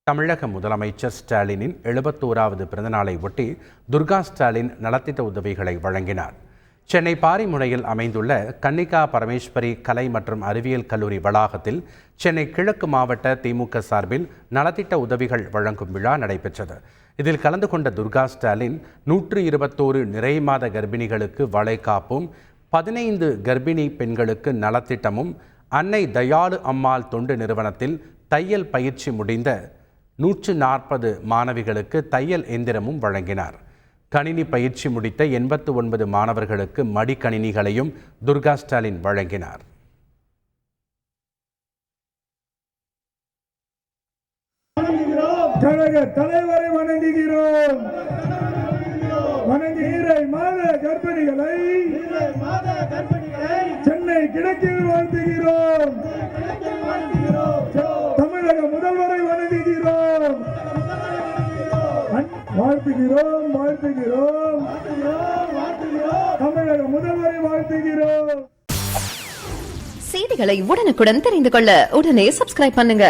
தமிழக முதலமைச்சர் ஸ்டாலினின் 71வது பிறந்தநாளை ஒட்டி துர்கா ஸ்டாலின் நலத்திட்ட உதவிகளை வழங்கினார். சென்னை பாரிமுனையில் அமைந்துள்ள கன்னிகா பரமேஸ்வரி கலை மற்றும் அறிவியல் கல்லூரி வளாகத்தில் சென்னை கிழக்கு மாவட்ட திமுக சார்பில் நலத்திட்ட உதவிகள் வழங்கும் விழா நடைபெற்றது. இதில் கலந்து கொண்ட துர்கா ஸ்டாலின் 121 நிறைமாத கர்ப்பிணிகளுக்கு வளைகாப்பும், 15 கர்ப்பிணி பெண்களுக்கு நலத்திட்டமும், அன்னை தயாளு அம்மாள் தொண்டு நிறுவனத்தில் தையல் பயிற்சி முடிந்த 140 மாணவிகளுக்கு தையல் எந்திரமும் வழங்கினார். கணினி பயிற்சி முடித்த 89 மாணவர்களுக்கு மடிக்கணினிகளையும் துர்கா ஸ்டாலின் வழங்கினார். கழக தலைவரை வணங்குகிறோம். கர்ப்பிணிகளை சென்னை கிழக்கில் வாழ்த்துகிறோம். தமிழக முதல்வரை வணங்குகிறோம். வாழ்த்துகிறோம். தமிழக முதல்வரை வாழ்த்துகிறோம். செய்திகளை உடனுக்குடன் தெரிந்து கொள்ள உடனே சப்ஸ்கிரைப் பண்ணுங்க.